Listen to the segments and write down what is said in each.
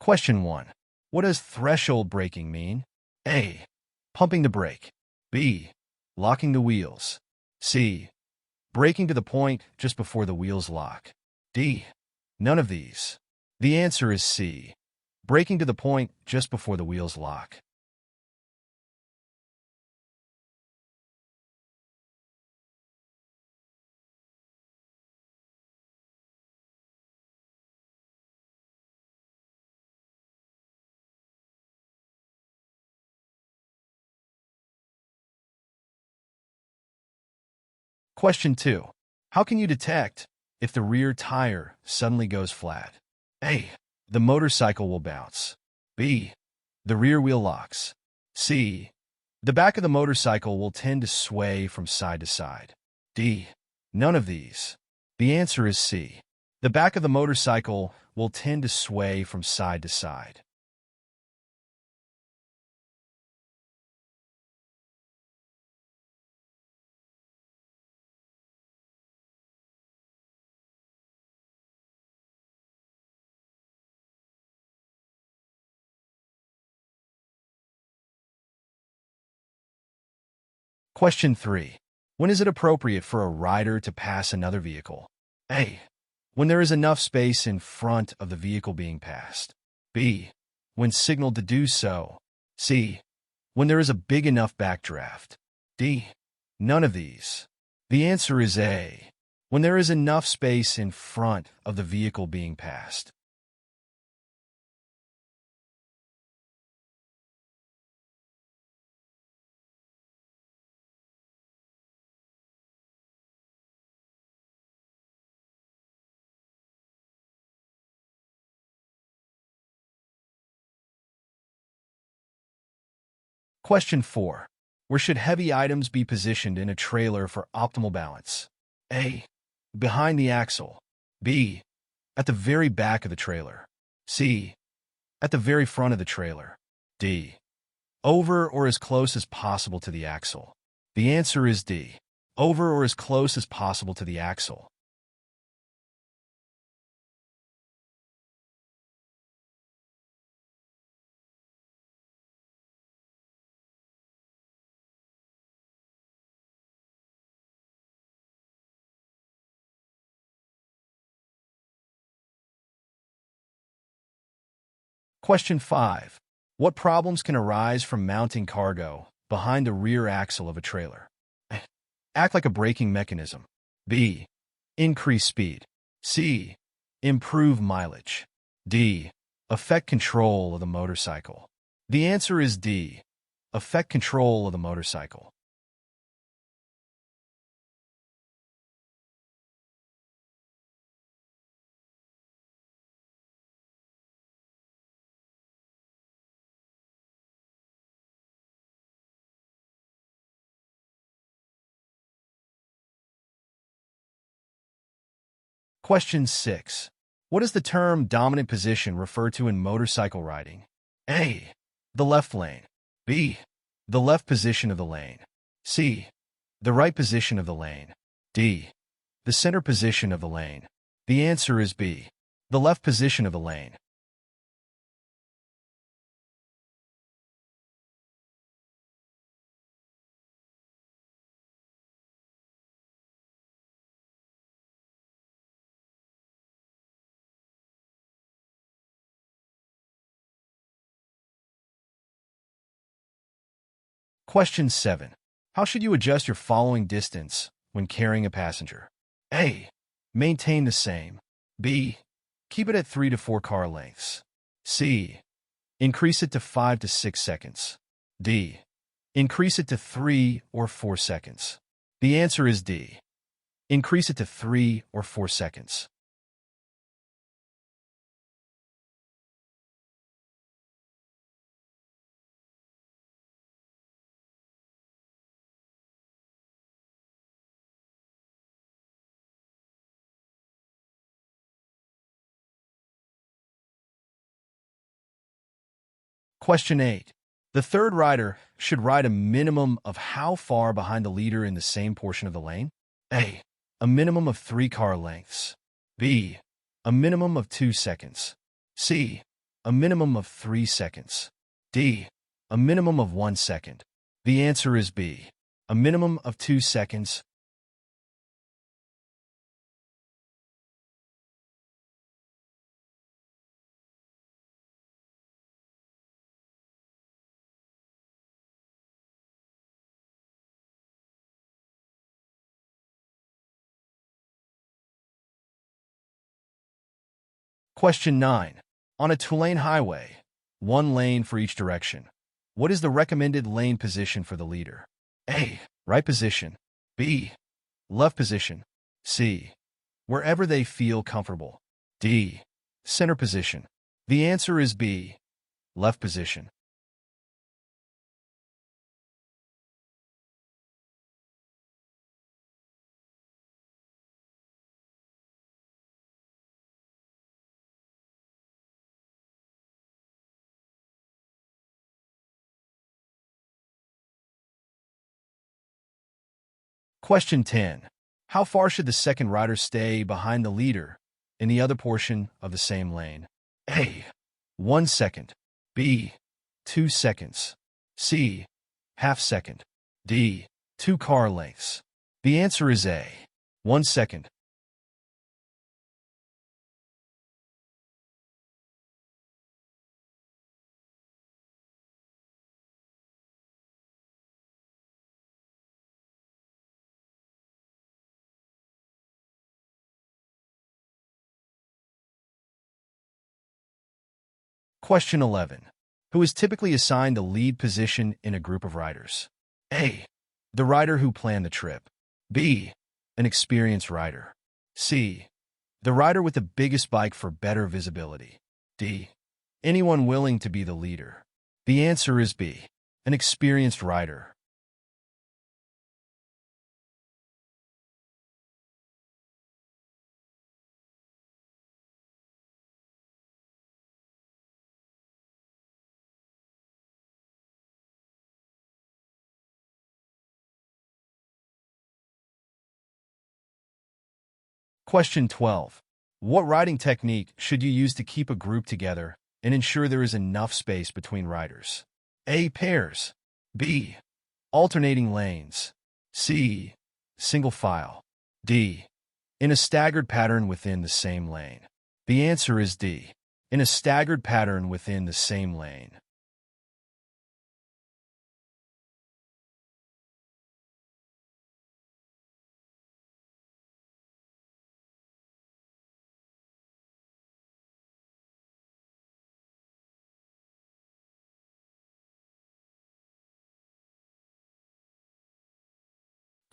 Question 1. What does threshold braking mean? A. Pumping the brake. B. Locking the wheels. C. Braking to the point just before the wheels lock. D. None of these. The answer is C. Braking to the point just before the wheels lock. Question 2. How can you detect if the rear tire suddenly goes flat? A. The motorcycle will bounce. B. The rear wheel locks. C. The back of the motorcycle will tend to sway from side to side. D. None of these. The answer is C. The back of the motorcycle will tend to sway from side to side. Question 3. When is it appropriate for a rider to pass another vehicle? A. When there is enough space in front of the vehicle being passed. B. When signaled to do so. C. When there is a big enough backdraft. D. None of these. The answer is A. When there is enough space in front of the vehicle being passed. Question 4. Where should heavy items be positioned in a trailer for optimal balance? A. Behind the axle. B. At the very back of the trailer. C. At the very front of the trailer. D. Over or as close as possible to the axle. The answer is D. Over or as close as possible to the axle. Question 5. What problems can arise from mounting cargo behind the rear axle of a trailer? A. Act like a braking mechanism. B. Increase speed. C. Improve mileage. D. Affect control of the motorcycle. The answer is D. Affect control of the motorcycle. Question 6. What does the term dominant position refer to in motorcycle riding? A. The left lane. B. The left position of the lane. C. The right position of the lane. D. The center position of the lane. The answer is B. The left position of the lane. Question 7. How should you adjust your following distance when carrying a passenger? A. Maintain the same. B. Keep it at 3 to 4 car lengths. C. Increase it to 5 to 6 seconds. D. Increase it to 3 or 4 seconds. The answer is D. Increase it to 3 or 4 seconds. Question 8. The third rider should ride a minimum of how far behind the leader in the same portion of the lane? A. A minimum of 3 car lengths. B. A minimum of 2 seconds. C. A minimum of 3 seconds. D. A minimum of 1 second. The answer is B. A minimum of 2 seconds. Question 9. On a two-lane highway, one lane for each direction, what is the recommended lane position for the leader? A. Right position. B. Left position. C. Wherever they feel comfortable. D. Center position. The answer is B. Left position. Question 10. How far should the second rider stay behind the leader in the other portion of the same lane? A. 1 second. B. 2 seconds. C. Half second. D. 2 car lengths. The answer is A. 1 second. Question 11. Who is typically assigned the lead position in a group of riders? A. The rider who planned the trip. B. An experienced rider. C. The rider with the biggest bike for better visibility. D. Anyone willing to be the leader. The answer is B. An experienced rider. Question 12. What riding technique should you use to keep a group together and ensure there is enough space between riders? A. Pairs. B. Alternating lanes. C. Single file. D. In a staggered pattern within the same lane. The answer is D. In a staggered pattern within the same lane.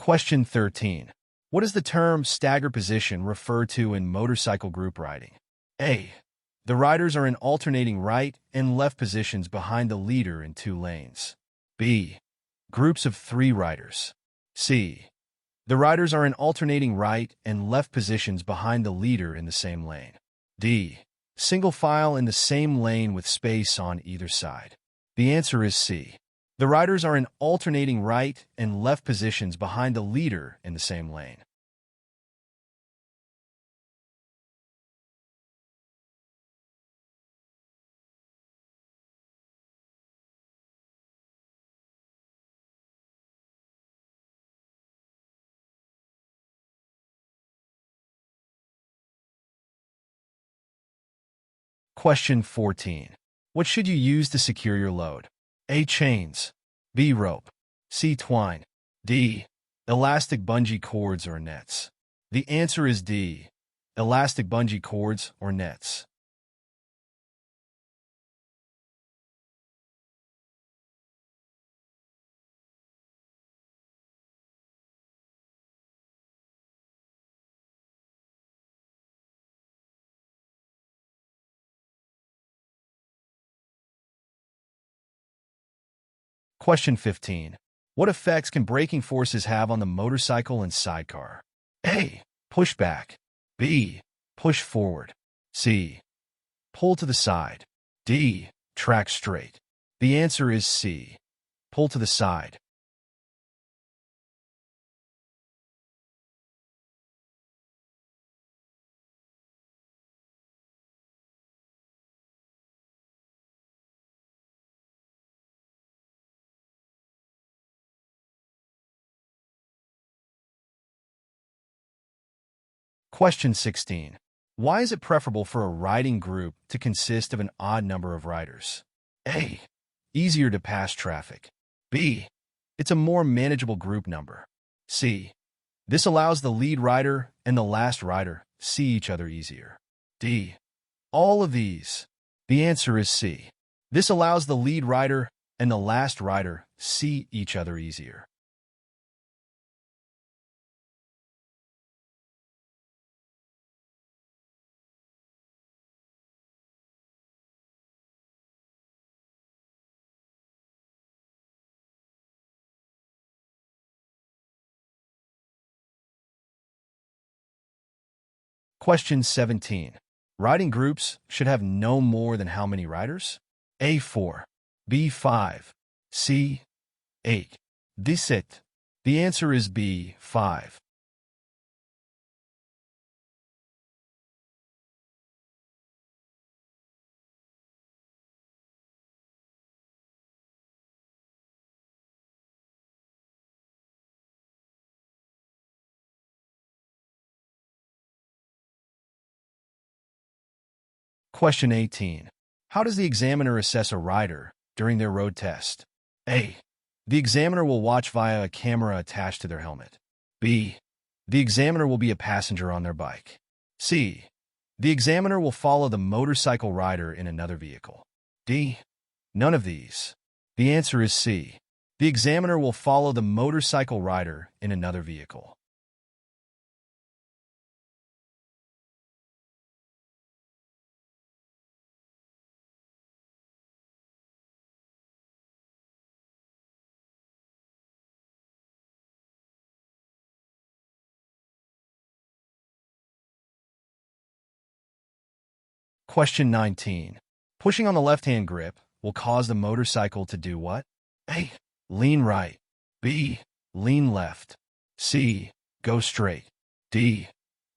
Question 13. What does the term stagger position refer to in motorcycle group riding? A. The riders are in alternating right and left positions behind the leader in 2 lanes. B. Groups of 3 riders. C. The riders are in alternating right and left positions behind the leader in the same lane. D. Single file in the same lane with space on either side. The answer is C. The riders are in alternating right and left positions behind the leader in the same lane. Question 14. What should you use to secure your load? A. Chains. B. Rope. C. Twine. D. Elastic bungee cords or nets. The answer is D. Elastic bungee cords or nets. Question 15. What effects can braking forces have on the motorcycle and sidecar? A. Push back. B. Push forward. C. Pull to the side. D. Track straight. The answer is C. Pull to the side. Question 16. Why is it preferable for a riding group to consist of an odd number of riders? A. Easier to pass traffic. B. It's a more manageable group number. C. This allows the lead rider and the last rider see each other easier. D. All of these. The answer is C. This allows the lead rider and the last rider see each other easier. Question 17. Riding groups should have no more than how many riders? A. 4. B. 5. C. 8. D. 6. The answer is B. 5. Question 18. How does the examiner assess a rider during their road test? A. The examiner will watch via a camera attached to their helmet. B. The examiner will be a passenger on their bike. C. The examiner will follow the motorcycle rider in another vehicle. D. None of these. The answer is C. The examiner will follow the motorcycle rider in another vehicle. Question 19. Pushing on the left-hand grip will cause the motorcycle to do what? A. Lean right. B. Lean left. C. Go straight. D.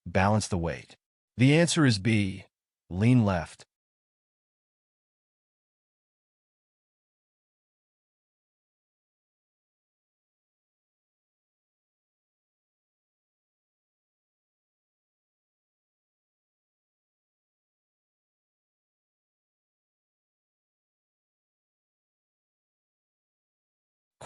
Balance the weight. The answer is B. Lean left.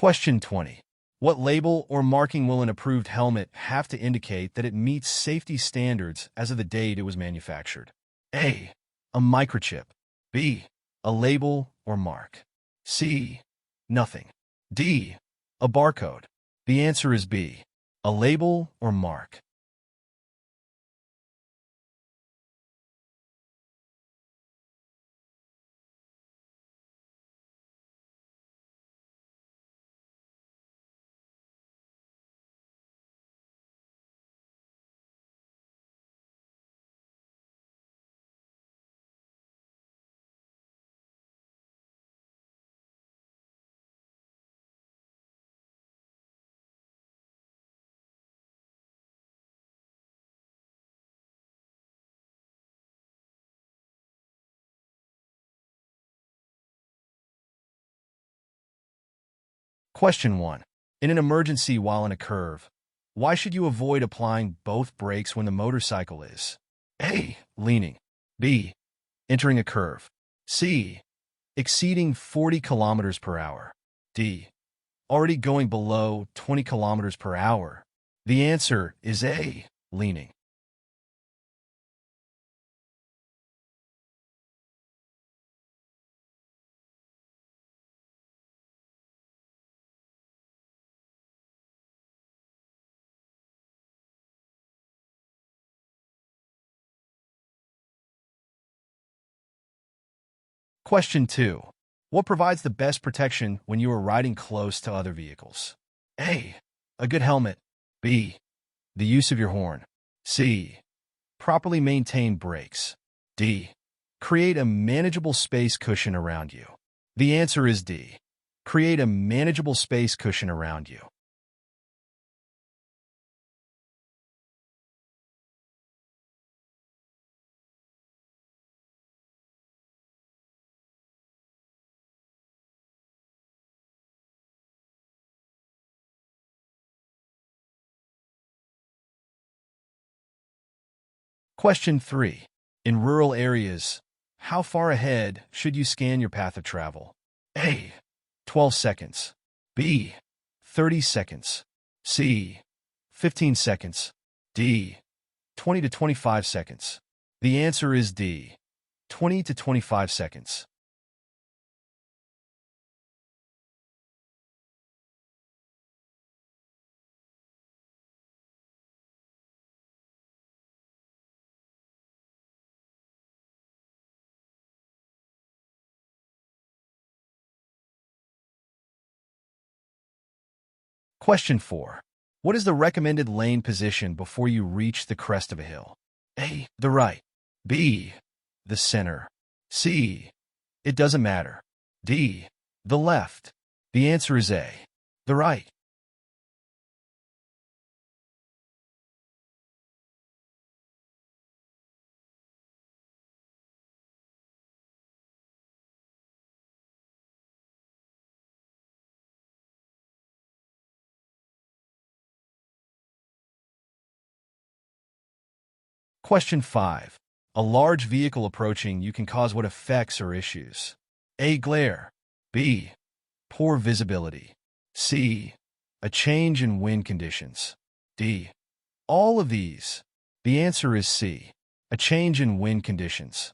Question 20. What label or marking will an approved helmet have to indicate that it meets safety standards as of the date it was manufactured? A. A microchip. B. A label or mark. C. Nothing. D. A barcode. The answer is B. A label or mark. Question 1. In an emergency while in a curve, why should you avoid applying both brakes when the motorcycle is A. Leaning. B. Entering a curve. C. Exceeding 40 kilometers per hour. D. Already going below 20 kilometers per hour. The answer is A. Leaning. Question 2. What provides the best protection when you are riding close to other vehicles? A. A good helmet. B. The use of your horn. C. Properly maintained brakes. D. Create a manageable space cushion around you. The answer is D. Create a manageable space cushion around you. Question 3. In rural areas, how far ahead should you scan your path of travel? A. 12 seconds. B. 30 seconds. C. 15 seconds. D. 20 to 25 seconds. The answer is D. 20 to 25 seconds. Question 4. What is the recommended lane position before you reach the crest of a hill? A. The right. B. The center. C. It doesn't matter. D. The left. The answer is A. The right. Question 5. A large vehicle approaching you can cause what effects or issues? A. Glare. B. Poor visibility. C. A change in wind conditions. D. All of these. The answer is C. A change in wind conditions.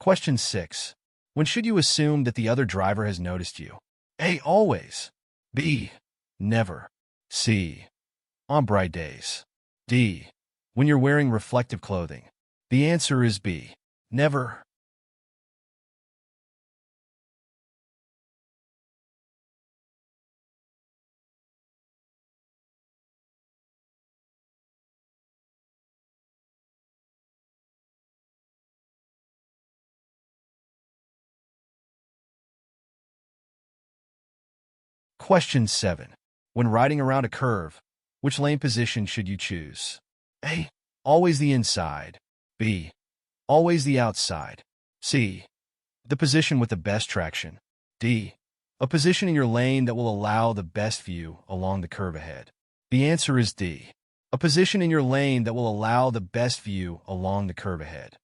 Question 6. When should you assume that the other driver has noticed you? A. Always. B. Never. C. On bright days. D. When you're wearing reflective clothing. The answer is B. Never. Question 7. When riding around a curve, which lane position should you choose? A. Always the inside. B. Always the outside. C. The position with the best traction. D. A position in your lane that will allow the best view along the curve ahead. The answer is D. A position in your lane that will allow the best view along the curve ahead.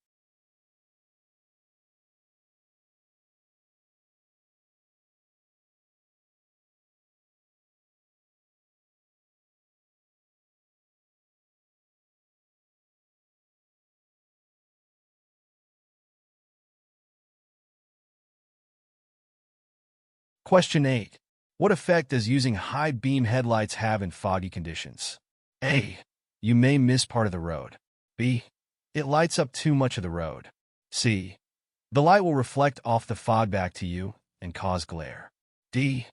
Question 8. What effect does using high beam headlights have in foggy conditions? A. You may miss part of the road. B. It lights up too much of the road. C. The light will reflect off the fog back to you and cause glare. D.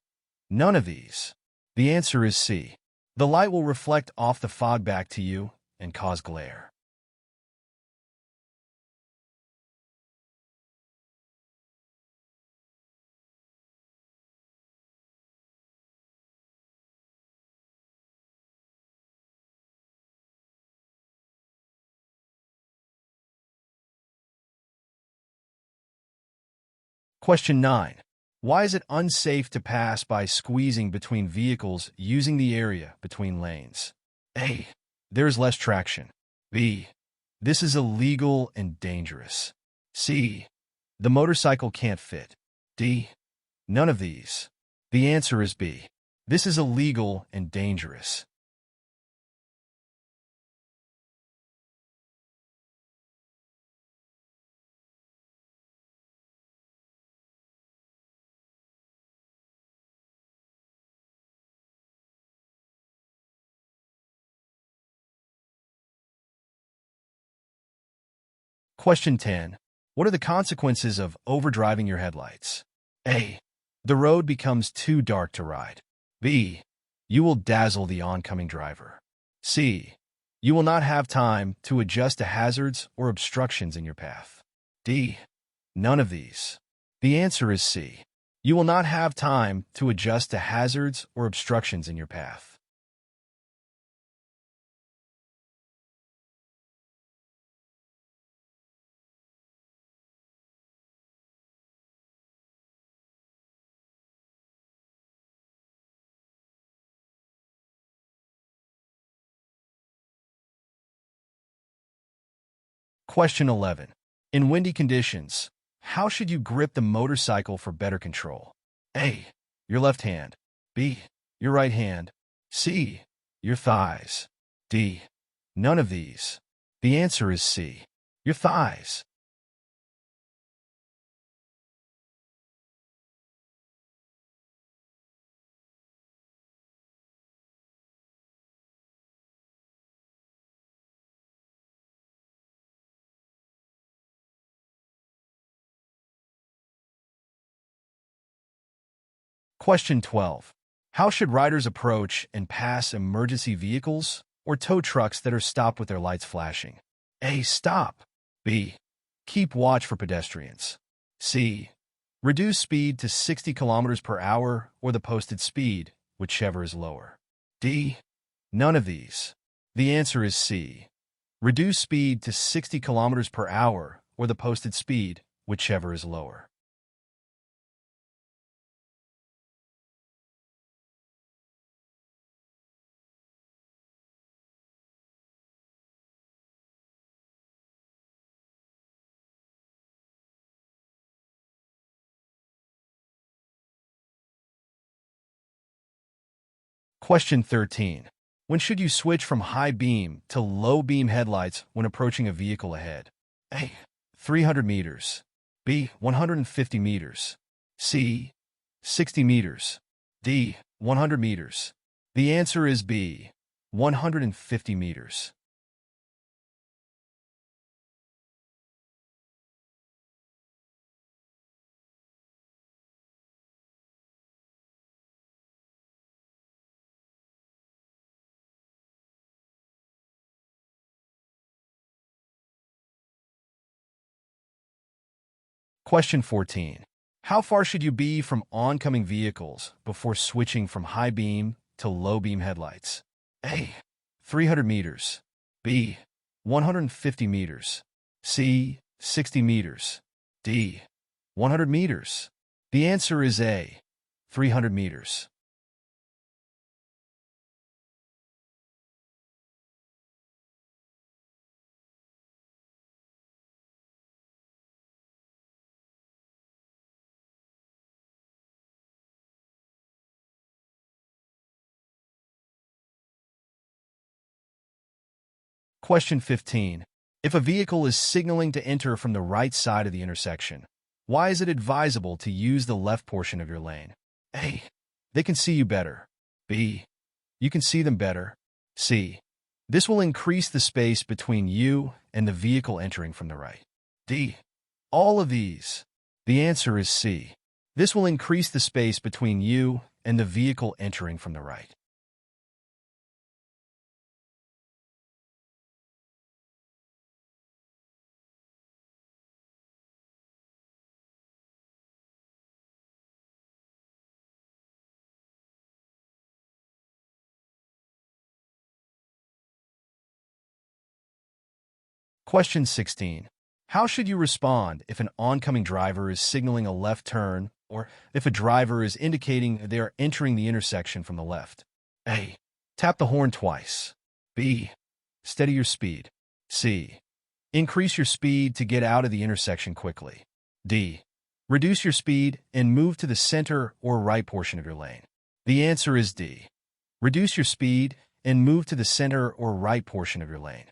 None of these. The answer is C. The light will reflect off the fog back to you and cause glare. Question 9. Why is it unsafe to pass by squeezing between vehicles using the area between lanes? A. There is less traction. B. This is illegal and dangerous. C. The motorcycle can't fit. D. None of these. The answer is B. This is illegal and dangerous. Question 10. What are the consequences of overdriving your headlights? A. The road becomes too dark to ride. B. You will dazzle the oncoming driver. C. You will not have time to adjust to hazards or obstructions in your path. D. None of these. The answer is C. You will not have time to adjust to hazards or obstructions in your path. Question 11. In windy conditions, how should you grip the motorcycle for better control? A. Your left hand. B. Your right hand. C. Your thighs. D. None of these. The answer is C. Your thighs. Question 12. How should riders approach and pass emergency vehicles or tow trucks that are stopped with their lights flashing? A. Stop. B. Keep watch for pedestrians. C. Reduce speed to 60 kilometers per hour or the posted speed, whichever is lower. D. None of these. The answer is C. Reduce speed to 60 kilometers per hour or the posted speed, whichever is lower. Question 13. When should you switch from high beam to low beam headlights when approaching a vehicle ahead? A. 300 meters. B. 150 meters. C. 60 meters. D. 100 meters. The answer is B. 150 meters. Question 14. How far should you be from oncoming vehicles before switching from high beam to low beam headlights? A. 300 meters. B. 150 meters. C. 60 meters. D. 100 meters. The answer is A. 300 meters. Question 15. If a vehicle is signaling to enter from the right side of the intersection, why is it advisable to use the left portion of your lane? A. They can see you better. B. You can see them better. C. This will increase the space between you and the vehicle entering from the right. D. All of these. The answer is C. This will increase the space between you and the vehicle entering from the right. Question 16. How should you respond if an oncoming driver is signaling a left turn or if a driver is indicating they are entering the intersection from the left? A. Tap the horn twice. B. Steady your speed. C. Increase your speed to get out of the intersection quickly. D. Reduce your speed and move to the center or right portion of your lane. The answer is D. Reduce your speed and move to the center or right portion of your lane.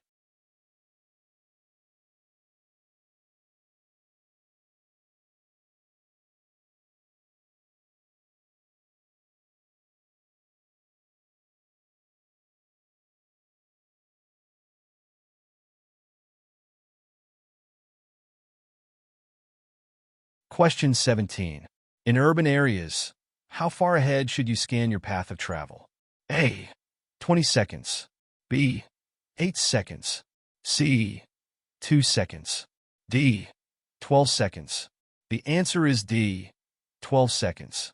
Question 17. In urban areas, how far ahead should you scan your path of travel? A. 20 seconds. B. 8 seconds. C. 2 seconds. D. 12 seconds. The answer is D. 12 seconds.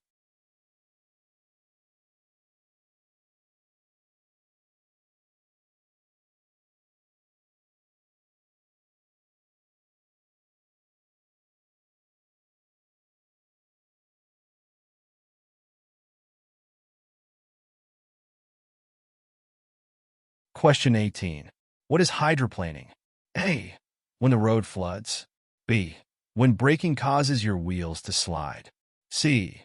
Question 18. What is hydroplaning? A. When the road floods. B. When braking causes your wheels to slide. C.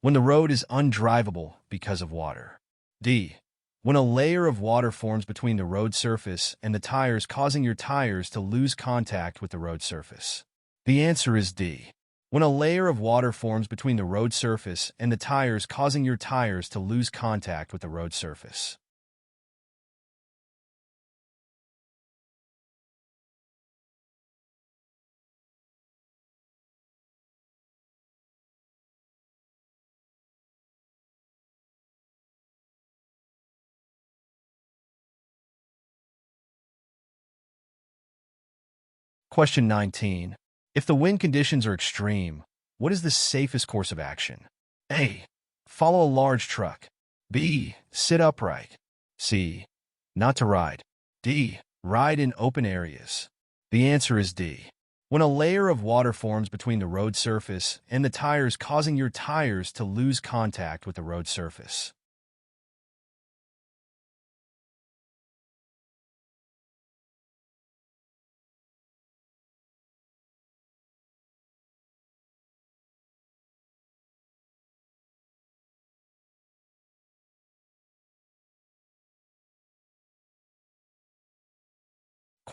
When the road is undrivable because of water. D. When a layer of water forms between the road surface and the tires, causing your tires to lose contact with the road surface. The answer is D. When a layer of water forms between the road surface and the tires, causing your tires to lose contact with the road surface. Question 19. If the wind conditions are extreme, what is the safest course of action? A. Follow a large truck. B. Sit upright. C. Not to ride. D. Ride in open areas. The answer is D. When a layer of water forms between the road surface and the tires, causing your tires to lose contact with the road surface.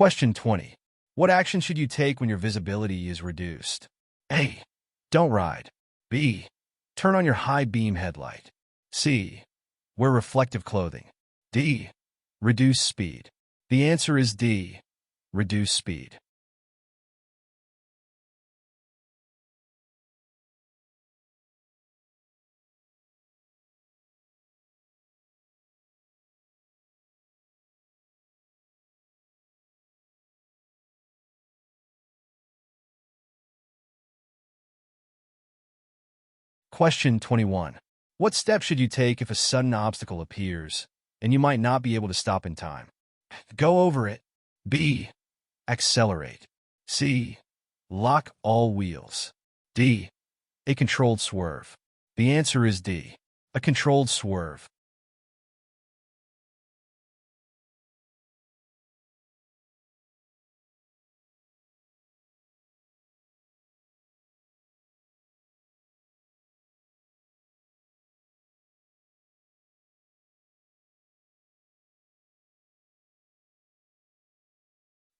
Question 20. What action should you take when your visibility is reduced? A. Don't ride. B. Turn on your high beam headlight. C. Wear reflective clothing. D. Reduce speed. The answer is D. Reduce speed. Question 21. What steps should you take if a sudden obstacle appears and you might not be able to stop in time? Go over it. B. Accelerate. C. Lock all wheels. D. A controlled swerve. The answer is D. A controlled swerve.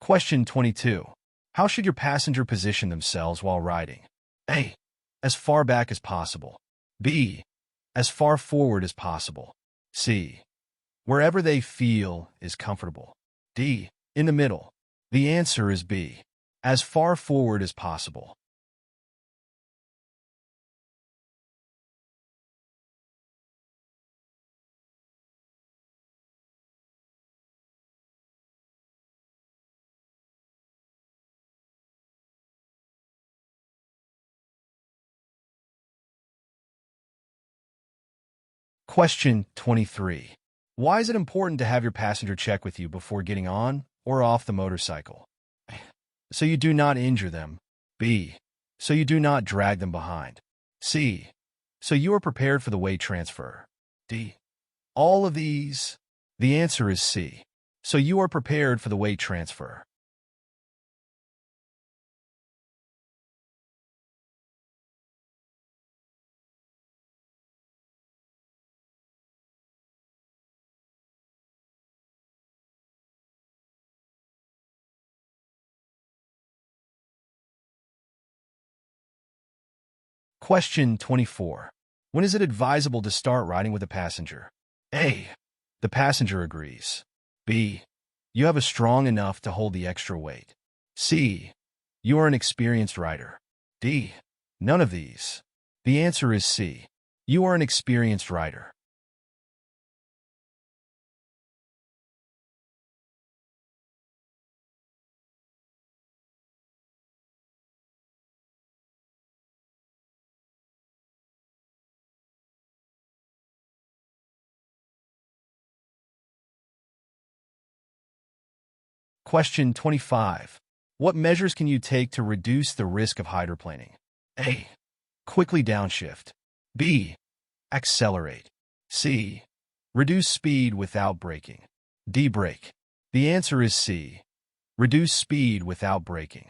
Question 22. How should your passenger position themselves while riding? A. As far back as possible. B. As far forward as possible. C. Wherever they feel is comfortable. D. In the middle. The answer is B. As far forward as possible. Question 23. Why is it important to have your passenger check with you before getting on or off the motorcycle? So you do not injure them. B. So you do not drag them behind. C. So you are prepared for the weight transfer. D. All of these. The answer is C. So you are prepared for the weight transfer. Question 24. When is it advisable to start riding with a passenger? A. The passenger agrees. B. You have a strong enough to hold the extra weight. C. You are an experienced rider. D. None of these. The answer is C. You are an experienced rider. Question 25. What measures can you take to reduce the risk of hydroplaning? A. Quickly downshift. B. Accelerate. C. Reduce speed without braking. D. Brake. The answer is C. Reduce speed without braking.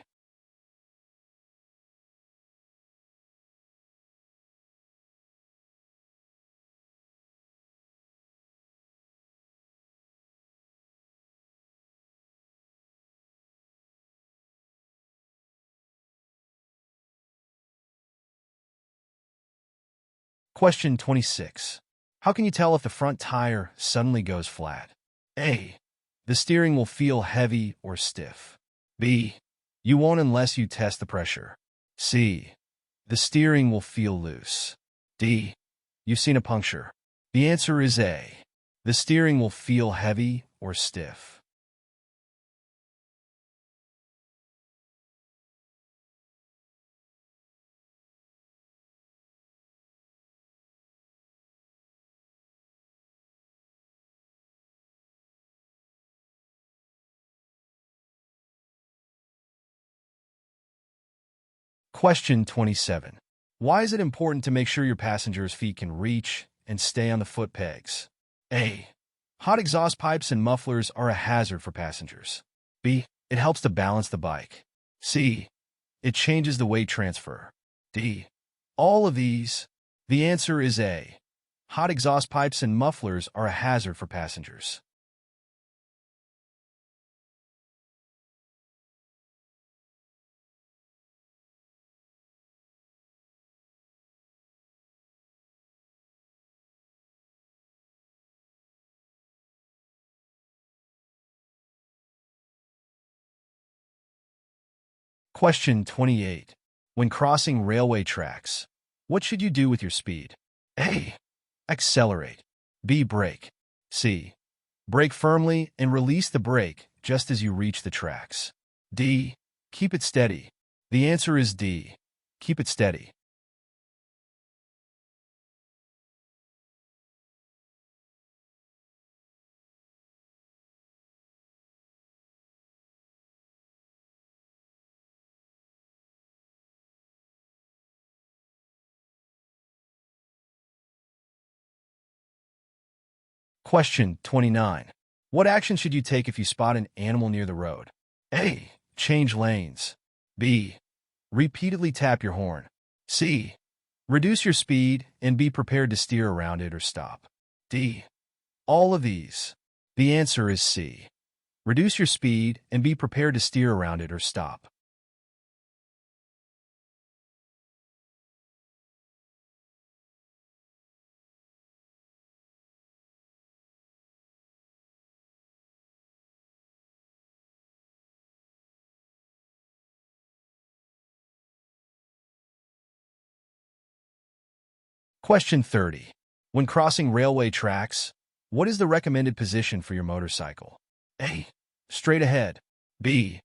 Question 26. How can you tell if the front tire suddenly goes flat? A. The steering will feel heavy or stiff. B. You won't unless you test the pressure. C. The steering will feel loose. D. You've seen a puncture. The answer is A. The steering will feel heavy or stiff. Question 27. Why is it important to make sure your passenger's feet can reach and stay on the foot pegs? A. Hot exhaust pipes and mufflers are a hazard for passengers. B. It helps to balance the bike. C. It changes the weight transfer. D. All of these. The answer is A. Hot exhaust pipes and mufflers are a hazard for passengers. Question 28. When crossing railway tracks, what should you do with your speed? A. Accelerate. B. Brake. C. Brake firmly and release the brake just as you reach the tracks. D. Keep it steady. The answer is D. Keep it steady. Question 29. What action should you take if you spot an animal near the road? A. Change lanes. B. Repeatedly tap your horn. C. Reduce your speed and be prepared to steer around it or stop. D. All of these. The answer is C. Reduce your speed and be prepared to steer around it or stop. Question 30. When crossing railway tracks, what is the recommended position for your motorcycle? A. Straight ahead. B.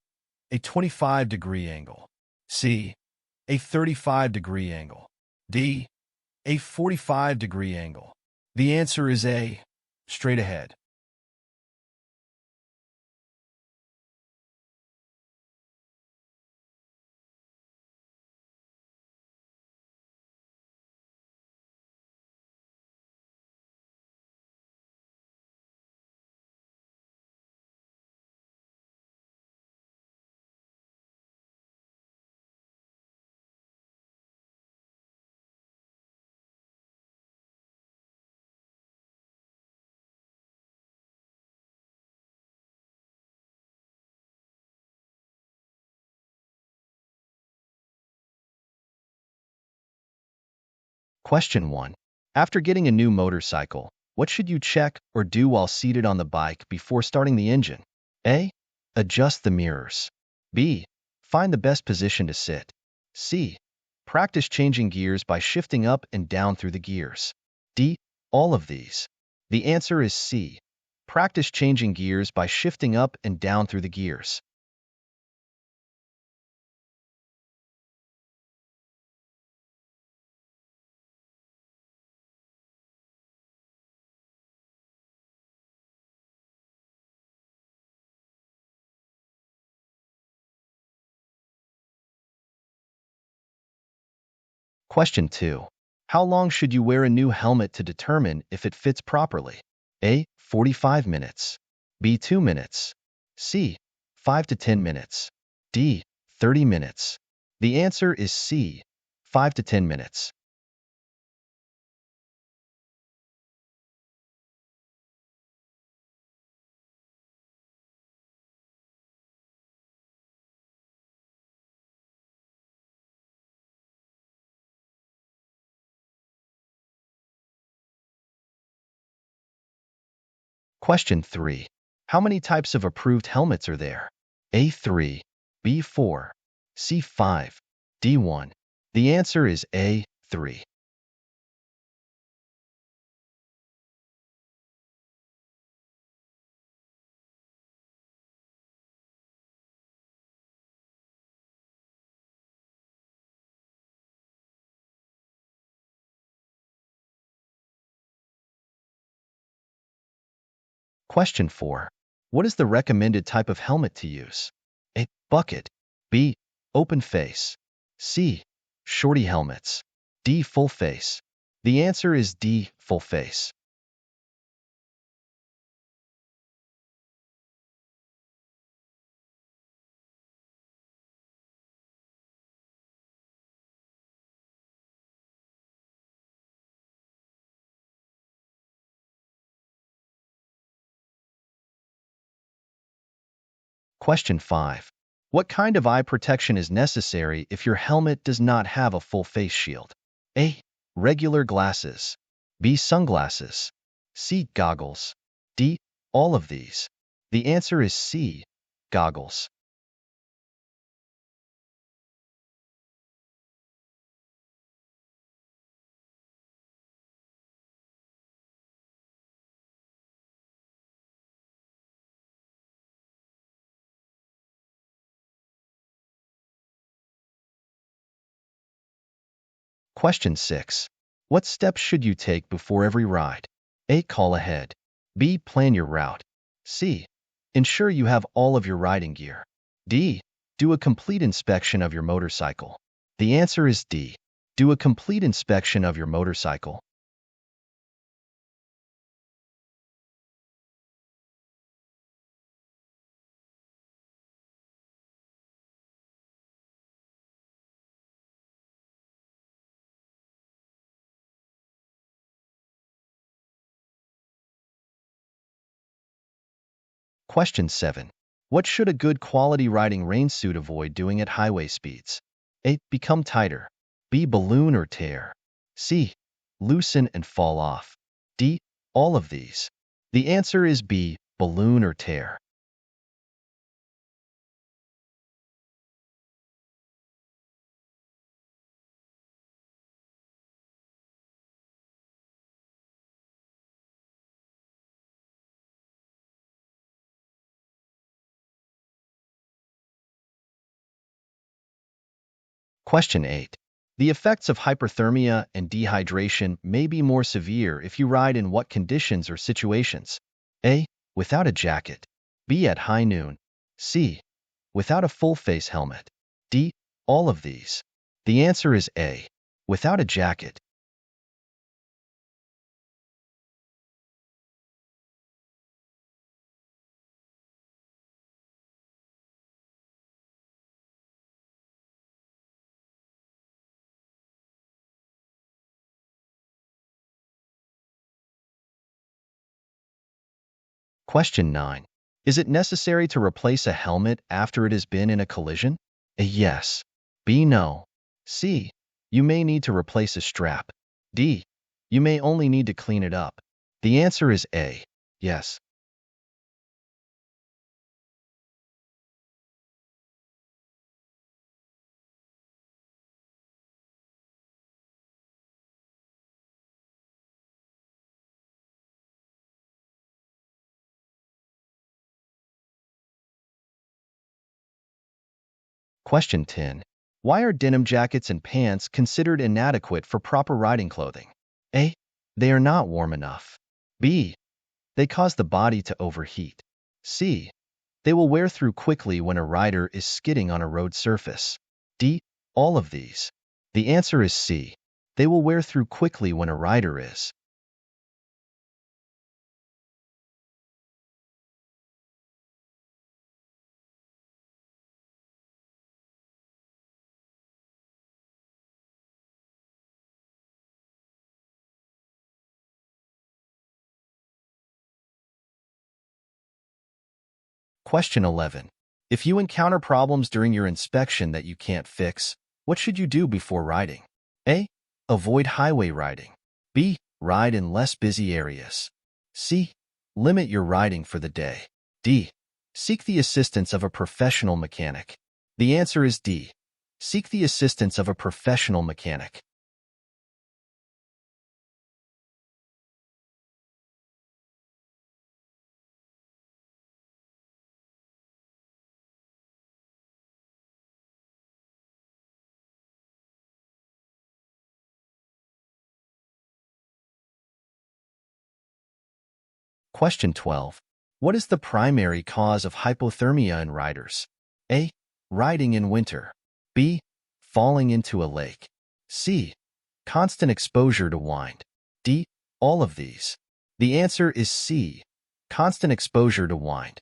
A 25-degree angle. C. A 35-degree angle. D. A 45-degree angle. The answer is A. Straight ahead. Question 1. After getting a new motorcycle, what should you check or do while seated on the bike before starting the engine? A. Adjust the mirrors. B. Find the best position to sit. C. Practice changing gears by shifting up and down through the gears. D. All of these. The answer is C. Practice changing gears by shifting up and down through the gears. Question 2. How long should you wear a new helmet to determine if it fits properly? A. 45 minutes. B. 2 minutes. C. 5 to 10 minutes. D. 30 minutes. The answer is C. 5 to 10 minutes. Question 3. How many types of approved helmets are there? A3, B4, C5, D1. The answer is A3. Question 4. What is the recommended type of helmet to use? A. Bucket. B. Open face. C. Shorty helmets. D. Full face. The answer is D. Full face. Question 5. What kind of eye protection is necessary if your helmet does not have a full face shield? A. Regular glasses. B. Sunglasses. C. Goggles. D. All of these. The answer is C. Goggles. Question 6. What steps should you take before every ride? A. Call ahead. B. Plan your route. C. Ensure you have all of your riding gear. D. Do a complete inspection of your motorcycle. The answer is D. Do a complete inspection of your motorcycle. Question 7. What should a good quality riding rain suit avoid doing at highway speeds? A. Become tighter. B. Balloon or tear. C. Loosen and fall off. D. All of these. The answer is B. Balloon or tear. Question 8. The effects of hyperthermia and dehydration may be more severe if you ride in what conditions or situations? A. Without a jacket. B. At high noon. C. Without a full face helmet. D. All of these. The answer is A. Without a jacket. Question 9. Is it necessary to replace a helmet after it has been in a collision? A. Yes. B. No. C. You may need to replace a strap. D. You may only need to clean it up. The answer is A. Yes. Question 10. Why are denim jackets and pants considered inadequate for proper riding clothing? A. They are not warm enough. B. They cause the body to overheat. C. They will wear through quickly when a rider is skidding on a road surface. D. All of these. The answer is C. They will wear through quickly when a rider is. Question 11. If you encounter problems during your inspection that you can't fix, what should you do before riding? A. Avoid highway riding. B. Ride in less busy areas. C. Limit your riding for the day. D. Seek the assistance of a professional mechanic. The answer is D. Seek the assistance of a professional mechanic. Question 12. What is the primary cause of hypothermia in riders? A. Riding in winter. B. Falling into a lake. C. Constant exposure to wind. D. All of these. The answer is C. Constant exposure to wind.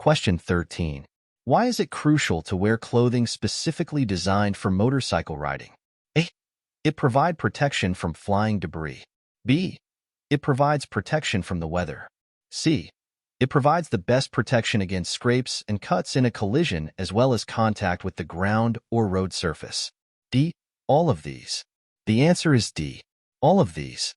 Question 13. Why is it crucial to wear clothing specifically designed for motorcycle riding? A. It provides protection from flying debris. B. It provides protection from the weather. C. It provides the best protection against scrapes and cuts in a collision as well as contact with the ground or road surface. D. All of these. The answer is D. All of these.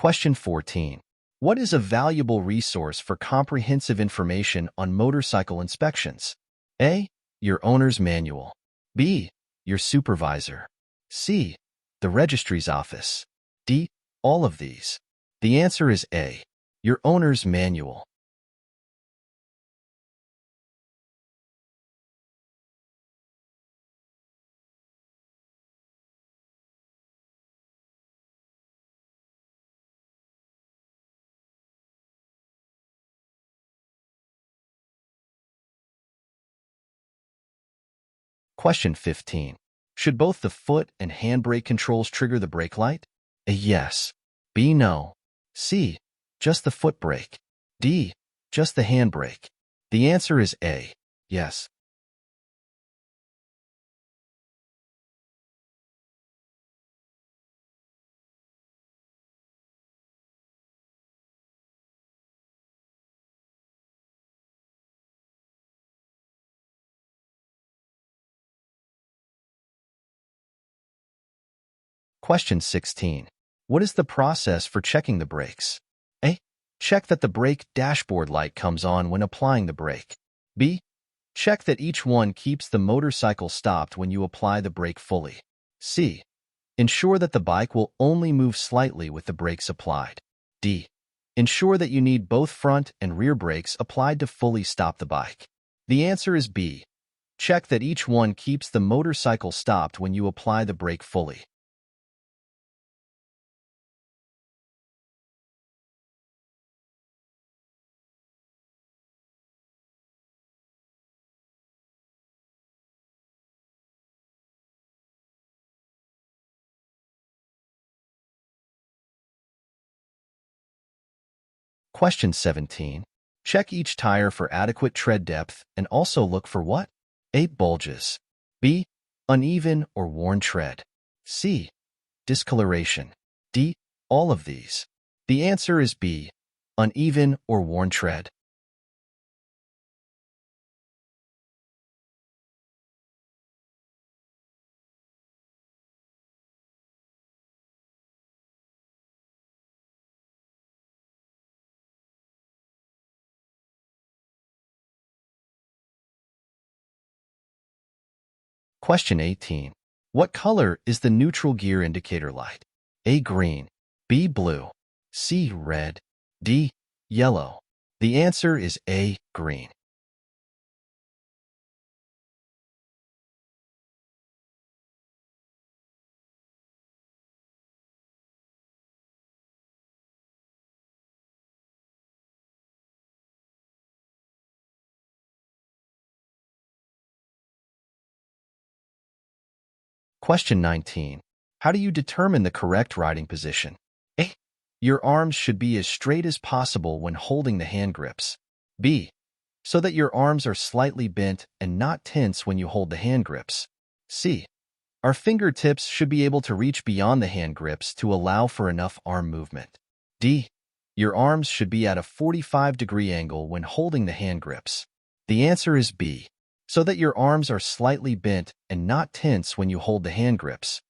Question 14. What is a valuable resource for comprehensive information on motorcycle inspections? A. Your owner's manual. B. Your supervisor. C. The registry's office. D. All of these. The answer is A. Your owner's manual. Question 15. Should both the foot and handbrake controls trigger the brake light? A. Yes. B. No. C. Just the foot brake. D. Just the handbrake. The answer is A. Yes. Question 16. What is the process for checking the brakes? A. Check that the brake dashboard light comes on when applying the brake. B. Check that each one keeps the motorcycle stopped when you apply the brake fully. C. Ensure that the bike will only move slightly with the brakes applied. D. Ensure that you need both front and rear brakes applied to fully stop the bike. The answer is B. Check that each one keeps the motorcycle stopped when you apply the brake fully. Question 17. Check each tire for adequate tread depth and also look for what? A. Bulges. B. Uneven or worn tread. C. Discoloration. D. All of these. The answer is B. Uneven or worn tread. Question 18. What color is the neutral gear indicator light? A. Green. B. Blue. C. Red. D. Yellow. The answer is A. Green. Question 19. How do you determine the correct riding position? A. Your arms should be as straight as possible when holding the hand grips. B. So that your arms are slightly bent and not tense when you hold the hand grips. C. Our fingertips should be able to reach beyond the hand grips to allow for enough arm movement. D. Your arms should be at a 45-degree angle when holding the hand grips. The answer is B. So that your arms are slightly bent and not tense when you hold the hand grips.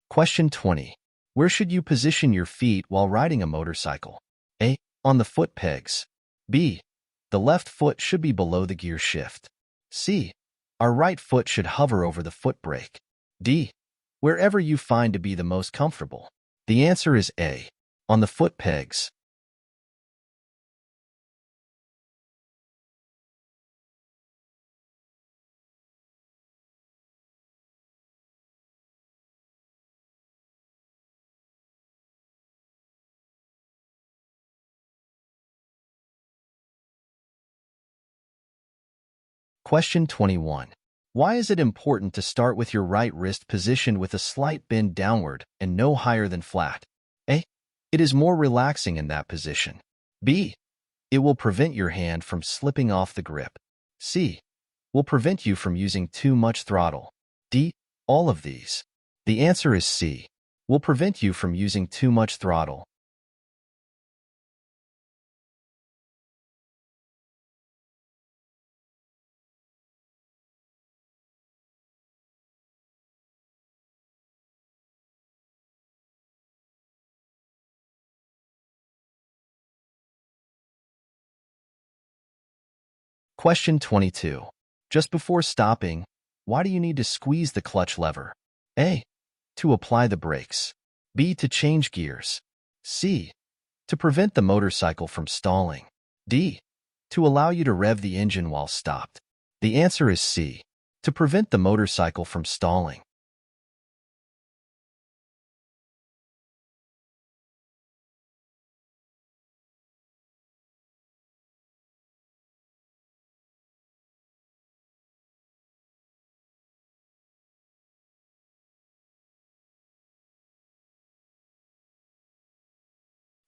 Question 20. Where should you position your feet while riding a motorcycle? A. On the foot pegs. B. The left foot should be below the gear shift. C. Our right foot should hover over the foot brake. D. Wherever you find to be the most comfortable. The answer is A. On the foot pegs. Question 21. Why is it important to start with your right wrist positioned with a slight bend downward and no higher than flat? A. It is more relaxing in that position. B. It will prevent your hand from slipping off the grip. C. Will prevent you from using too much throttle. D. All of these. The answer is C. Will prevent you from using too much throttle. Question 22. Just before stopping, why do you need to squeeze the clutch lever? A. To apply the brakes. B. To change gears. C. To prevent the motorcycle from stalling. D. To allow you to rev the engine while stopped. The answer is C. To prevent the motorcycle from stalling.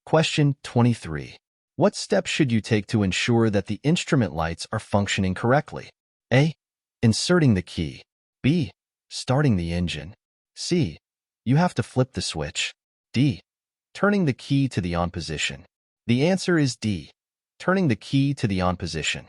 Question 23. What steps should you take to ensure that the instrument lights are functioning correctly? A. Inserting the key. B. Starting the engine. C. You have to flip the switch. D. Turning the key to the on position. The answer is D. Turning the key to the on position.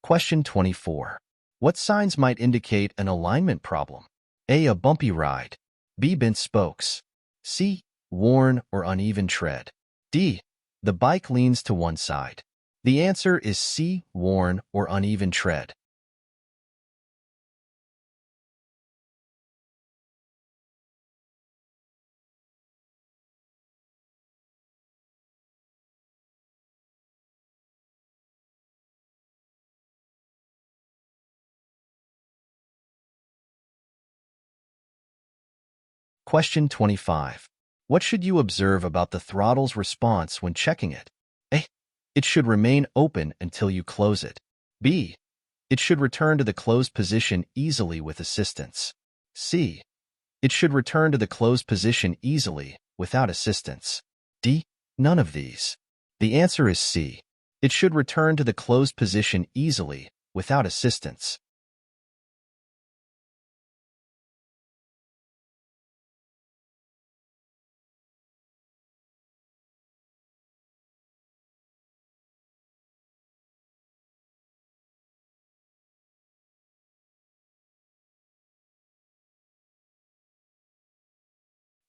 Question 24. What signs might indicate an alignment problem? A. A bumpy ride. B. Bent spokes. C. Worn or uneven tread. D. The bike leans to one side. The answer is C. Worn or uneven tread. Question 25. What should you observe about the throttle's response when checking it? A. It should remain open until you close it. B. It should return to the closed position easily with assistance. C. It should return to the closed position easily without assistance. D. None of these. The answer is C. It should return to the closed position easily without assistance.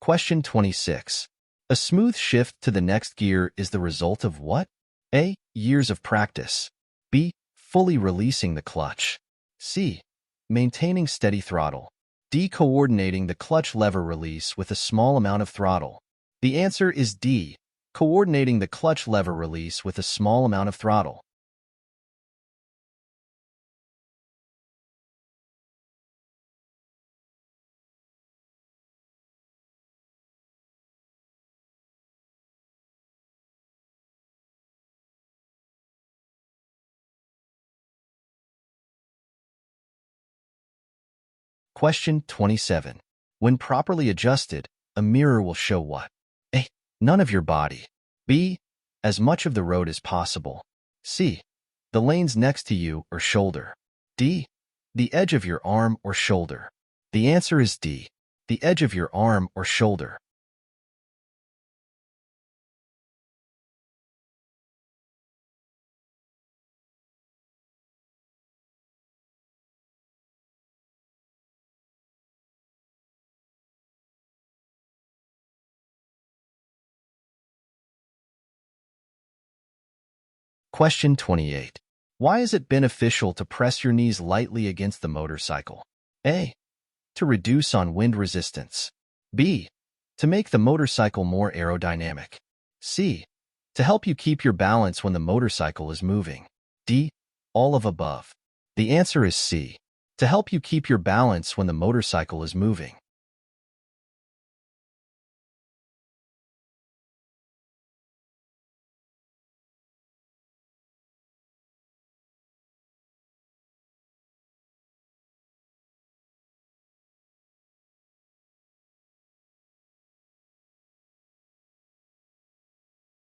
Question 26. A smooth shift to the next gear is the result of what? A. Years of practice. B. Fully releasing the clutch. C. Maintaining steady throttle. D. Coordinating the clutch lever release with a small amount of throttle. The answer is D. Coordinating the clutch lever release with a small amount of throttle. Question 27. When properly adjusted, a mirror will show what? A. None of your body. B. As much of the road as possible. C. The lanes next to you or shoulder. D. The edge of your arm or shoulder. The answer is D. The edge of your arm or shoulder. Question 28. Why is it beneficial to press your knees lightly against the motorcycle? A. To reduce on wind resistance. B. To make the motorcycle more aerodynamic. C. To help you keep your balance when the motorcycle is moving. D. All of above. The answer is C. To help you keep your balance when the motorcycle is moving.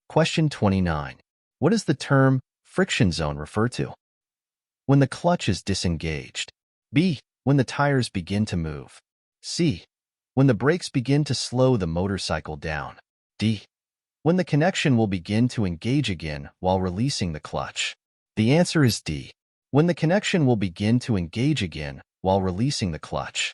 Question 29. What does the term friction zone refer to? When the clutch is disengaged. B. When the tires begin to move. C. When the brakes begin to slow the motorcycle down. D. When the connection will begin to engage again while releasing the clutch. The answer is D. When the connection will begin to engage again while releasing the clutch.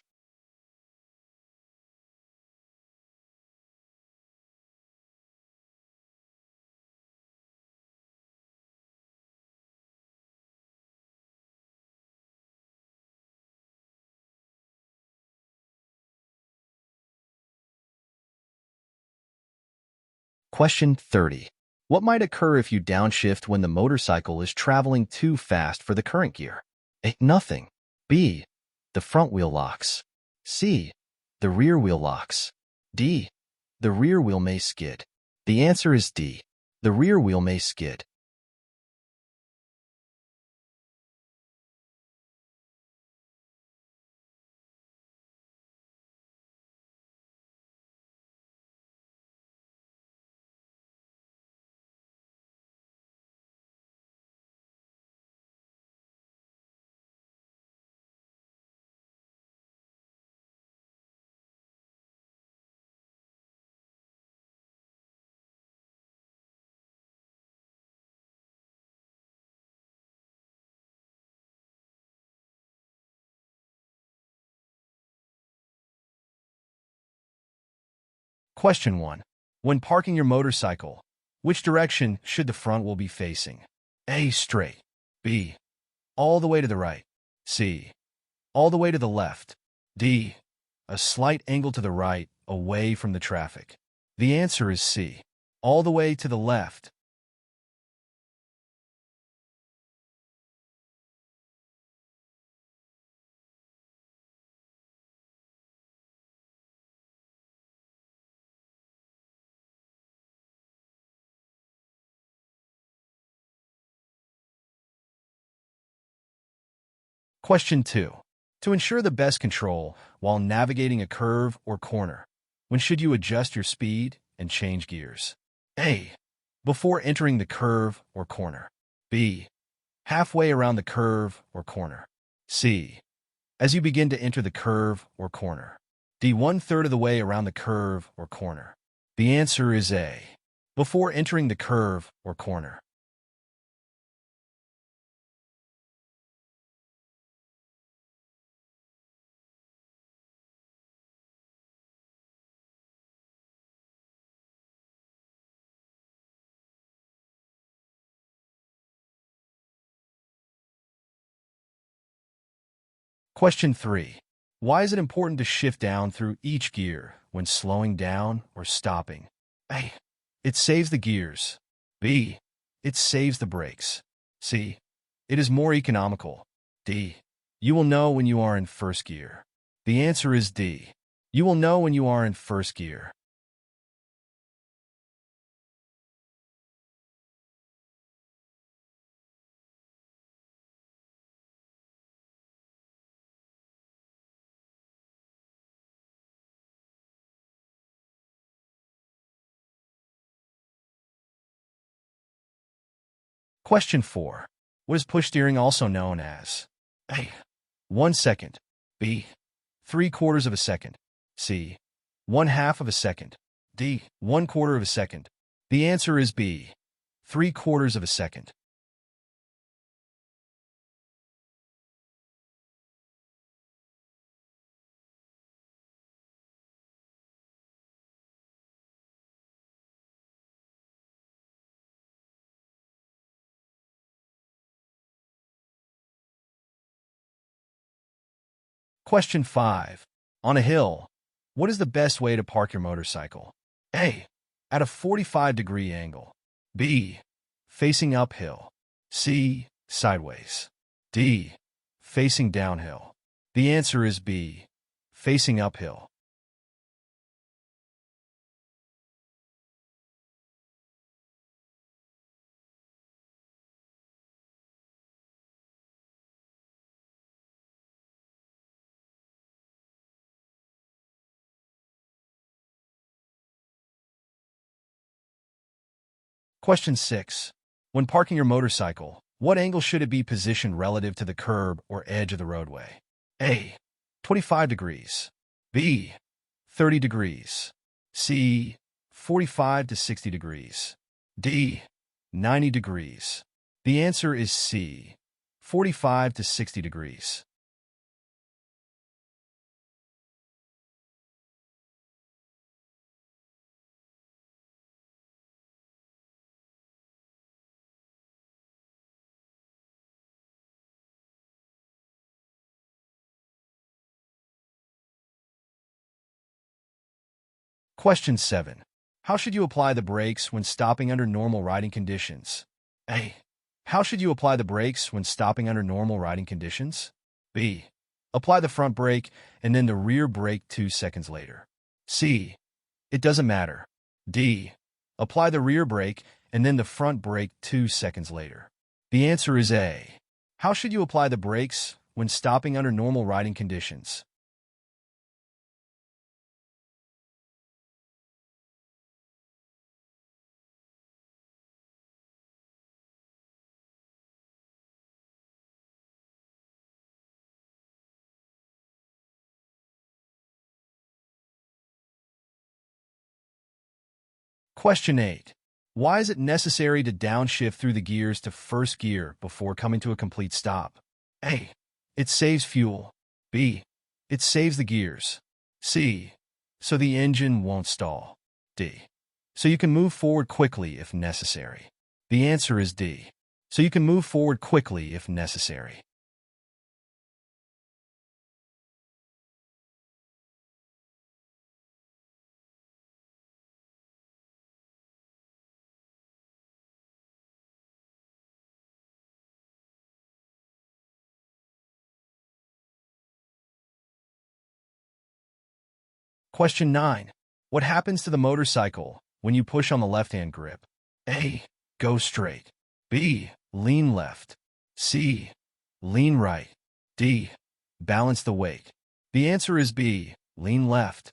Question 30. What might occur if you downshift when the motorcycle is traveling too fast for the current gear? A. Nothing. B. The front wheel locks. C. The rear wheel locks. D. The rear wheel may skid. The answer is D. The rear wheel may skid. Question 1. When parking your motorcycle, which direction should the front wheel be facing? A. Straight. B. All the way to the right. C. All the way to the left. D. A slight angle to the right, away from the traffic. The answer is C. All the way to the left. Question 2. To ensure the best control while navigating a curve or corner, when should you adjust your speed and change gears? A. Before entering the curve or corner. B. Halfway around the curve or corner. C. As you begin to enter the curve or corner. D. 1/3 of the way around the curve or corner. The answer is A. Before entering the curve or corner. Question 3. Why is it important to shift down through each gear when slowing down or stopping? A. It saves the gears. B. It saves the brakes. C. It is more economical. D. You will know when you are in first gear. The answer is D. You will know when you are in first gear. Question 4. What is push steering also known as? A. 1 second. B. 3/4 of a second. C. 1/2 of a second. D. 1/4 of a second. The answer is B. 3/4 of a second. Question 5. On a hill, what is the best way to park your motorcycle? A. At a 45-degree angle. B. Facing uphill. C. Sideways. D. Facing downhill. The answer is B. Facing uphill. Question 6. When parking your motorcycle, what angle should it be positioned relative to the curb or edge of the roadway? A. 25 degrees. B. 30 degrees. C. 45 to 60 degrees. D. 90 degrees. The answer is C. 45 to 60 degrees. Question 7. How should you apply the brakes when stopping under normal riding conditions? A. How should you apply the brakes when stopping under normal riding conditions? B. Apply the front brake and then the rear brake 2 seconds later. C. It doesn't matter. D. Apply the rear brake and then the front brake 2 seconds later. The answer is A. How should you apply the brakes when stopping under normal riding conditions? Question 8. Why is it necessary to downshift through the gears to first gear before coming to a complete stop? A. It saves fuel. B. It saves the gears. C. So the engine won't stall. D. So you can move forward quickly if necessary. The answer is D. So you can move forward quickly if necessary. Question 9. What happens to the motorcycle when you push on the left-hand grip? A. Go straight. B. Lean left. C. Lean right. D. Balance the weight. The answer is B. Lean left.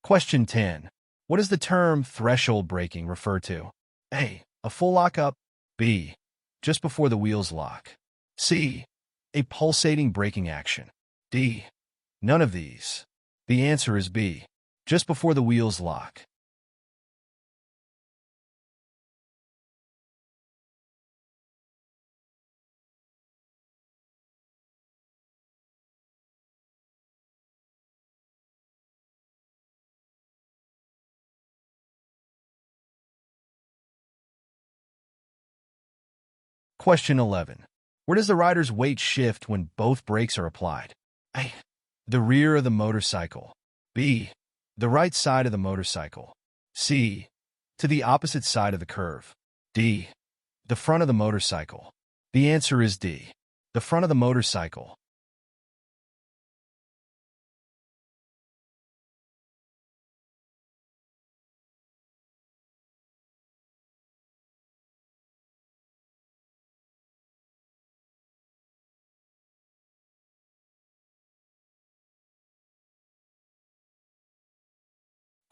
Question 10. What does the term threshold braking refer to? A. A full lockup. B. Just before the wheels lock. C. A pulsating braking action. D. None of these. The answer is B. Just before the wheels lock. Question 11. Where does the rider's weight shift when both brakes are applied? A. The rear of the motorcycle. B. The right side of the motorcycle. C. To the opposite side of the curve. D. The front of the motorcycle. The answer is D. The front of the motorcycle.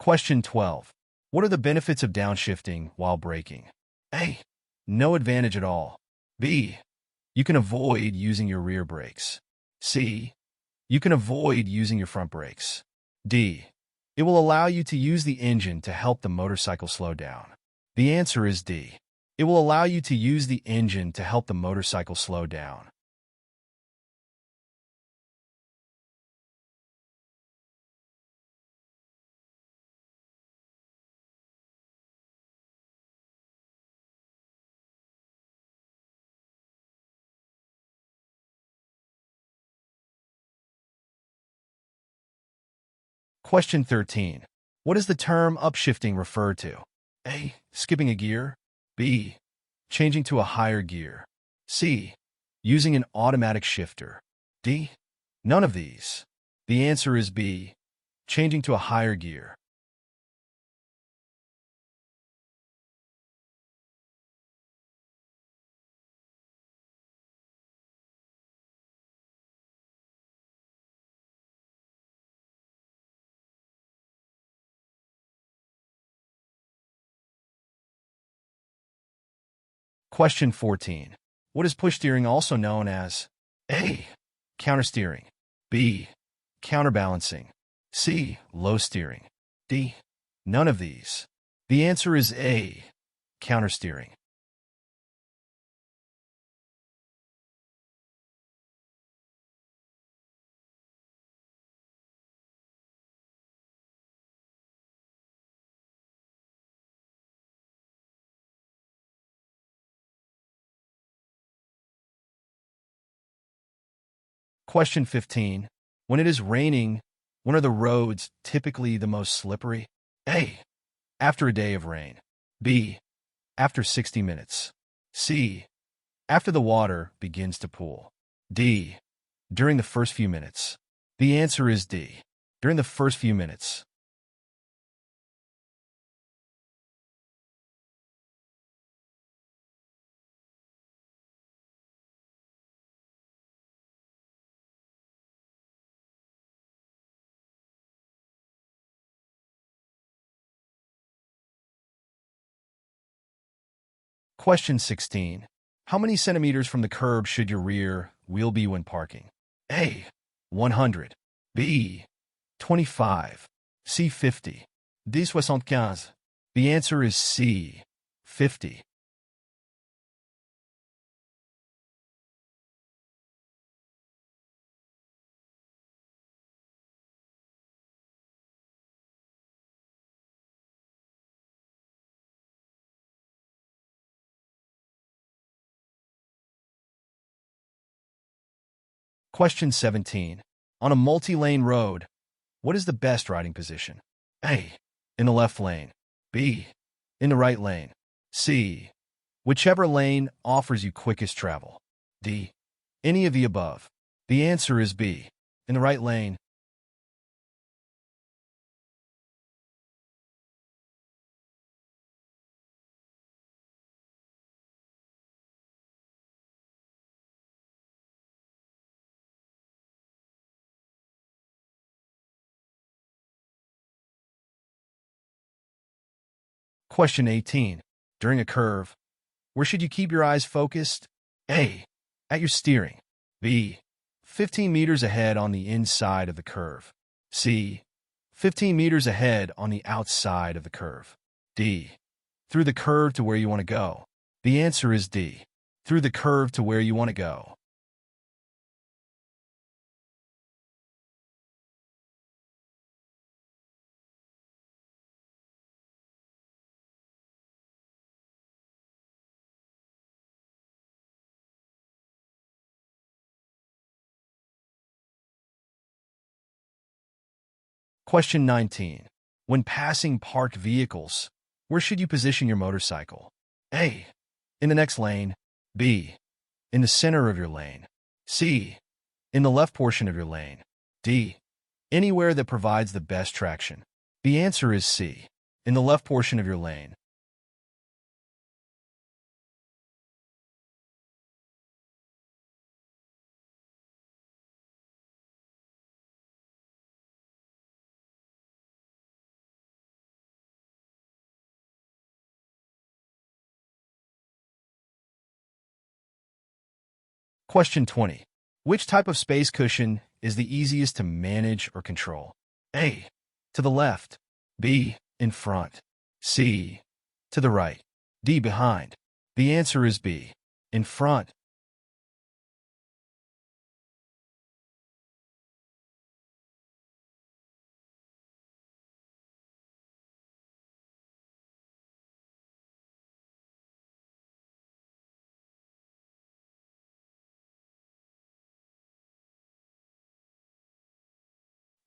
Question 12. What are the benefits of downshifting while braking? A. No advantage at all. B. You can avoid using your rear brakes. C. You can avoid using your front brakes. D. It will allow you to use the engine to help the motorcycle slow down. The answer is D. It will allow you to use the engine to help the motorcycle slow down. Question 13. What does the term upshifting refer to? A. Skipping a gear. B. Changing to a higher gear. C. Using an automatic shifter. D. None of these. The answer is B. Changing to a higher gear. Question 14. What is push steering also known as? A. Countersteering. B. Counterbalancing. C. Low steering. D. None of these. The answer is A. Countersteering. Question 15. When it is raining, when are the roads typically the most slippery? A. After a day of rain. B. After 60 minutes. C. After the water begins to pool. D. During the first few minutes. The answer is D. During the first few minutes. Question 16. How many centimeters from the curb should your rear wheel be when parking? A. 100. B. 25. C. 50. D. 75. The answer is C. 50. Question 17. On a multi-lane road, what is the best riding position? A. In the left lane. B. In the right lane. C. Whichever lane offers you quickest travel. D. Any of the above. The answer is B. In the right lane. Question 18. During a curve, where should you keep your eyes focused? A. At your steering. B. 15 meters ahead on the inside of the curve. C. 15 meters ahead on the outside of the curve. D. Through the curve to where you want to go. The answer is D. Through the curve to where you want to go. Question 19. When passing parked vehicles, where should you position your motorcycle? A. In the next lane. B. In the center of your lane. C. In the left portion of your lane. D. Anywhere that provides the best traction. The answer is C. In the left portion of your lane. Question 20. Which type of space cushion is the easiest to manage or control? A. To the left. B. In front. C. To the right. D. Behind. The answer is B. In front.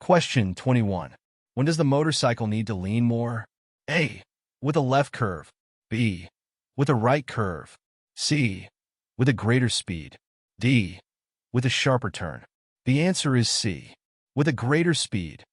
Question 21. When does the motorcycle need to lean more? A. With a left curve. B. With a right curve. C. With a greater speed. D. With a sharper turn. The answer is C. With a greater speed.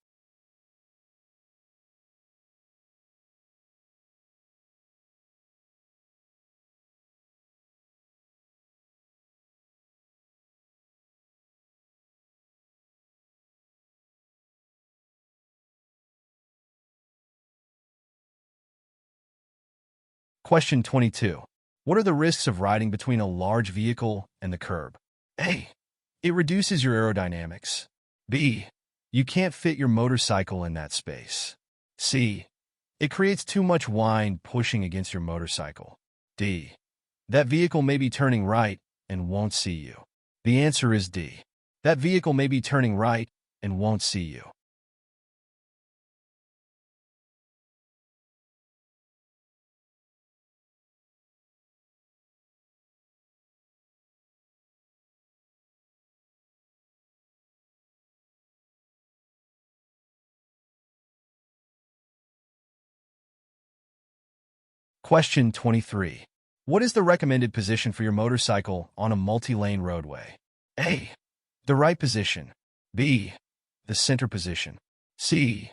Question 22. What are the risks of riding between a large vehicle and the curb? A. It reduces your aerodynamics. B. You can't fit your motorcycle in that space. C. It creates too much wind pushing against your motorcycle. D. That vehicle may be turning right and won't see you. The answer is D. That vehicle may be turning right and won't see you. Question 23. What is the recommended position for your motorcycle on a multi-lane roadway? A. The right position. B. The center position. C.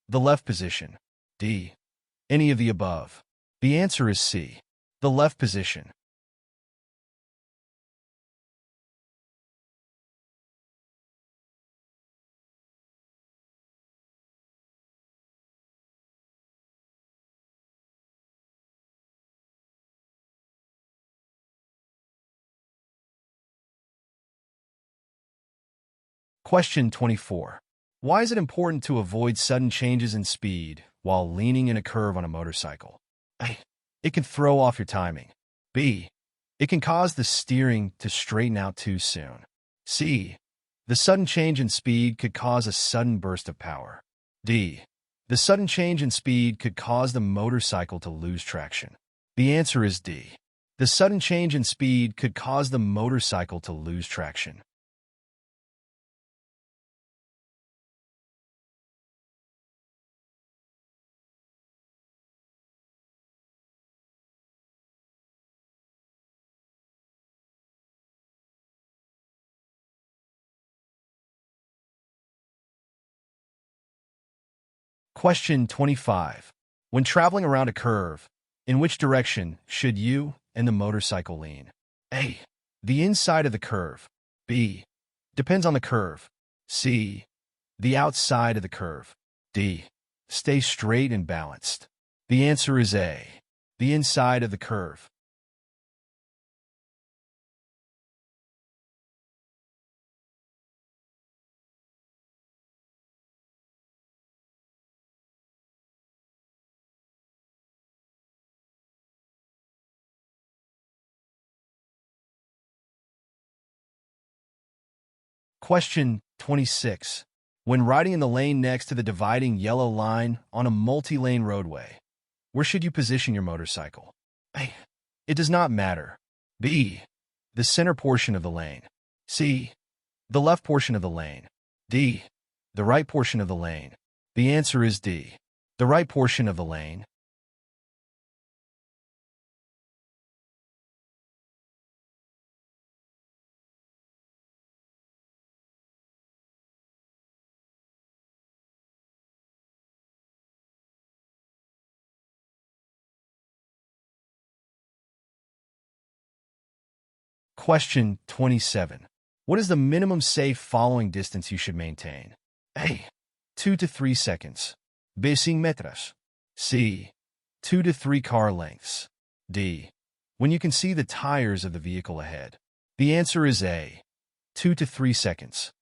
The left position. D. Any of the above. The answer is C. The left position. Question 24. Why is it important to avoid sudden changes in speed while leaning in a curve on a motorcycle? A. It can throw off your timing. B. It can cause the steering to straighten out too soon. C. The sudden change in speed could cause a sudden burst of power. D. The sudden change in speed could cause the motorcycle to lose traction. The answer is D. The sudden change in speed could cause the motorcycle to lose traction. Question 25. When traveling around a curve, in which direction should you and the motorcycle lean? A. The inside of the curve. B. Depends on the curve. C. The outside of the curve. D. Stay straight and balanced. The answer is A. The inside of the curve. Question 26. When riding in the lane next to the dividing yellow line on a multi-lane roadway, where should you position your motorcycle? A. It does not matter. B. The center portion of the lane. C. The left portion of the lane. D. The right portion of the lane. The answer is D, the right portion of the lane. Question 27. What is the minimum safe following distance you should maintain? A. 2 to 3 seconds. B. 5 metros. C. 2 to 3 car lengths. D. When you can see the tires of the vehicle ahead. The answer is A. 2 to 3 seconds.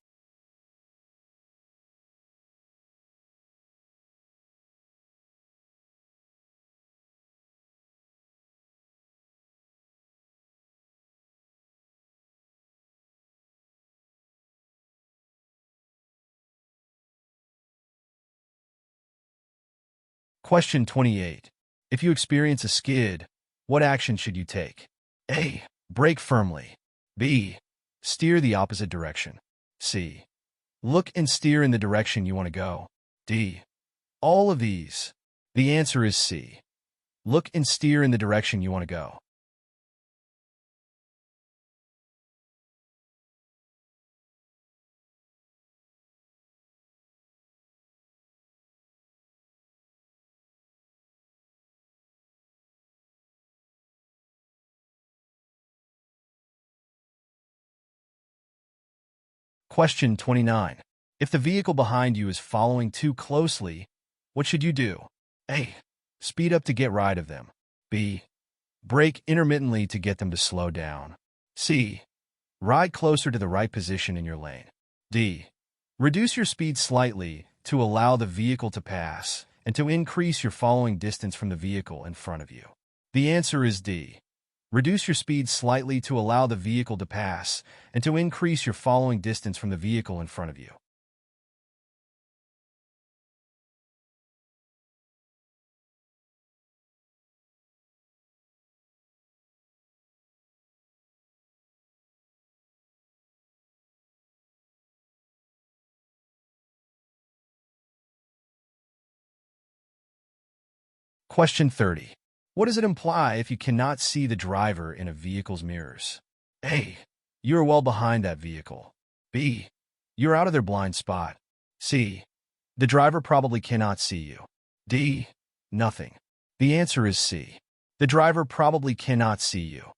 Question 28. If you experience a skid, what action should you take? A. Brake firmly. B. Steer the opposite direction. C. Look and steer in the direction you want to go. D. All of these. The answer is C. Look and steer in the direction you want to go. Question 29. If the vehicle behind you is following too closely, what should you do? A. Speed up to get rid of them. B. Brake intermittently to get them to slow down. C. Ride closer to the right position in your lane. D. Reduce your speed slightly to allow the vehicle to pass and to increase your following distance from the vehicle in front of you. The answer is D. Reduce your speed slightly to allow the vehicle to pass and to increase your following distance from the vehicle in front of you. Question 30. What does it imply if you cannot see the driver in a vehicle's mirrors? A. You are well behind that vehicle. B. You're out of their blind spot. C. The driver probably cannot see you. D. Nothing. The answer is C. The driver probably cannot see you.